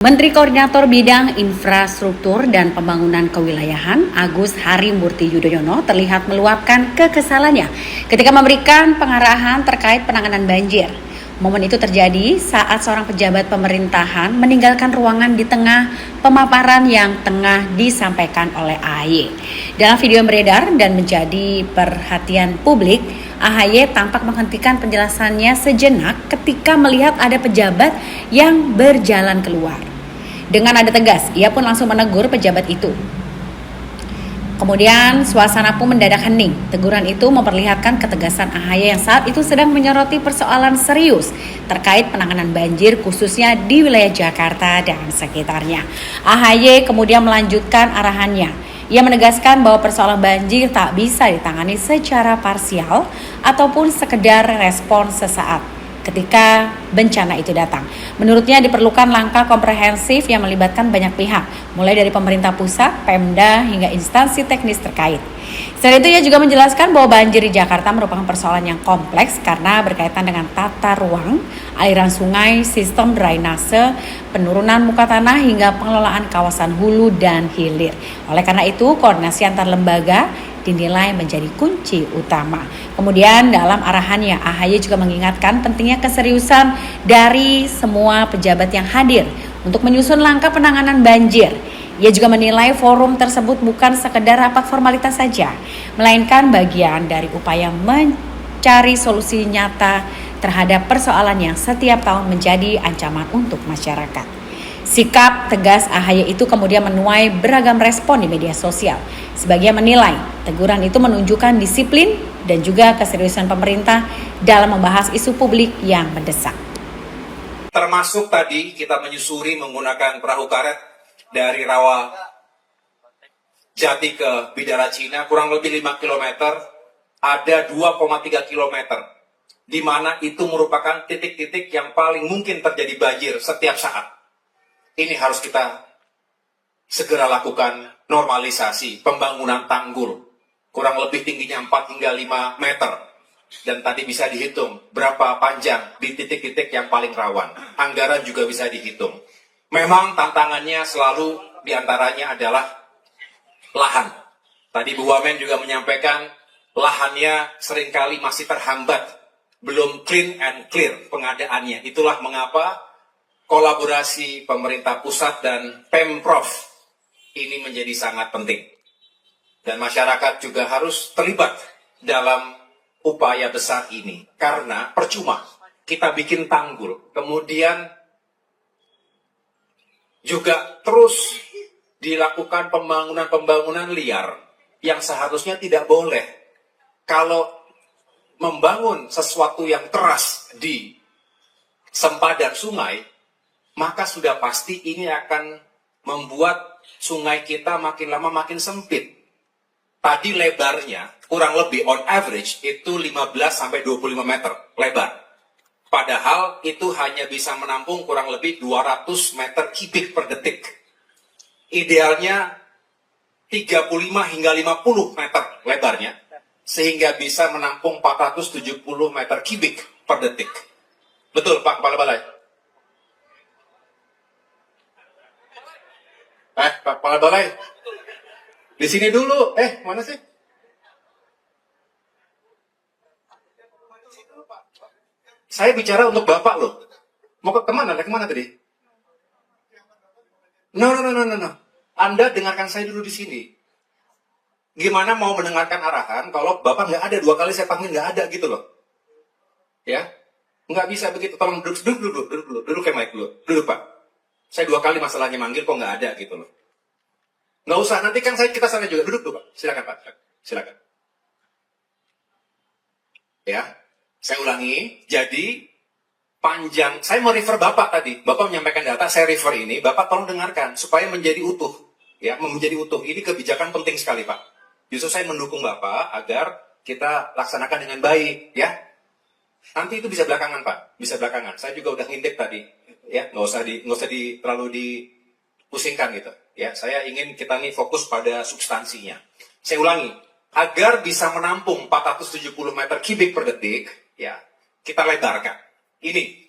Menteri Koordinator Bidang Infrastruktur dan Pembangunan Kewilayahan Agus Harimurti Yudhoyono terlihat meluapkan kekesalannya ketika memberikan pengarahan terkait penanganan banjir. Momen itu terjadi saat seorang pejabat pemerintahan meninggalkan ruangan di tengah pemaparan yang tengah disampaikan oleh AHY. Dalam video yang beredar dan menjadi perhatian publik, AHY tampak menghentikan penjelasannya sejenak ketika melihat ada pejabat yang berjalan keluar. Dengan nada tegas, ia pun langsung menegur pejabat itu. Kemudian suasana pun mendadak hening. Teguran itu memperlihatkan ketegasan AHY yang saat itu sedang menyoroti persoalan serius terkait penanganan banjir khususnya di wilayah Jakarta dan sekitarnya. AHY kemudian melanjutkan arahannya. Ia menegaskan bahwa persoalan banjir tak bisa ditangani secara parsial ataupun sekedar respon sesaat ketika bencana itu datang. Menurutnya diperlukan langkah komprehensif yang melibatkan banyak pihak, mulai dari pemerintah pusat, Pemda, hingga instansi teknis terkait. Selain itu, ia juga menjelaskan bahwa banjir di Jakarta merupakan persoalan yang kompleks karena berkaitan dengan tata ruang, aliran sungai, sistem drainase, penurunan muka tanah, hingga pengelolaan kawasan hulu dan hilir. Oleh karena itu, koordinasi antar lembaga dinilai menjadi kunci utama. Kemudian dalam arahannya, AHY juga mengingatkan pentingnya keseriusan dari semua pejabat yang hadir untuk menyusun langkah penanganan banjir. Ia juga menilai forum tersebut bukan sekedar rapat formalitas saja, melainkan bagian dari upaya mencari solusi nyata terhadap persoalan yang setiap tahun menjadi ancaman untuk masyarakat. Sikap tegas AHY itu kemudian menuai beragam respon di media sosial. Sebagian menilai teguran itu menunjukkan disiplin dan juga keseriusan pemerintah dalam membahas isu publik yang mendesak. Termasuk tadi kita menyusuri menggunakan perahu karet dari Rawa Jati ke Bidara Cina kurang lebih 5 km, ada 2,3 km, di mana itu merupakan titik-titik yang paling mungkin terjadi banjir setiap saat. Ini harus kita segera lakukan normalisasi pembangunan tanggul. Kurang lebih tingginya 4 hingga 5 meter. Dan tadi bisa dihitung berapa panjang di titik-titik yang paling rawan. Anggaran juga bisa dihitung. Memang tantangannya selalu diantaranya adalah lahan. Tadi Bu Wamen juga menyampaikan lahannya seringkali masih terhambat. Belum clean and clear pengadaannya. Itulah mengapa kolaborasi pemerintah pusat dan Pemprov ini menjadi sangat penting. Dan masyarakat juga harus terlibat dalam upaya besar ini. Karena percuma kita bikin tanggul, kemudian juga terus dilakukan pembangunan-pembangunan liar yang seharusnya tidak boleh. Kalau membangun sesuatu yang keras di sempadan sungai, maka sudah pasti ini akan membuat sungai kita makin lama makin sempit. Tadi lebarnya kurang lebih on average itu 15-25 meter lebar. Padahal itu hanya bisa menampung kurang lebih 200 meter kubik per detik. Idealnya 35 hingga 50 meter lebarnya, sehingga bisa menampung 470 meter kubik per detik. Betul Pak Kepala Balai? Pak Kepala Balai, di sini dulu. Mana sih? Saya bicara untuk Bapak loh. Mau kemana? Kemana tadi? No. Anda dengarkan saya dulu di sini. Gimana mau mendengarkan arahan kalau Bapak nggak ada? 2 kali saya panggil nggak ada gitu loh. Ya, nggak bisa begitu. Tolong duduk kayak mic dulu. Duduk Pak. Saya 2 kali masalahnya manggil kok nggak ada gitu loh. Nggak usah, nanti kan kita sana juga. Duduk Pak. Silakan Pak. Silakan. Ya, saya ulangi. Jadi panjang. Saya mau refer Bapak tadi. Bapak menyampaikan data, saya refer ini. Bapak tolong dengarkan supaya menjadi utuh. Ya, menjadi utuh. Ini kebijakan penting sekali Pak. Justru saya mendukung Bapak agar kita laksanakan dengan baik. Ya, nanti itu bisa belakangan Pak. Bisa belakangan. Saya juga udah ngintip tadi. Ya, nggak usah terlalu dipusingkan gitu. Ya, saya ingin kita nih fokus pada substansinya. Saya ulangi, agar bisa menampung 470 meter kubik per detik, ya, kita lebarkan. Ini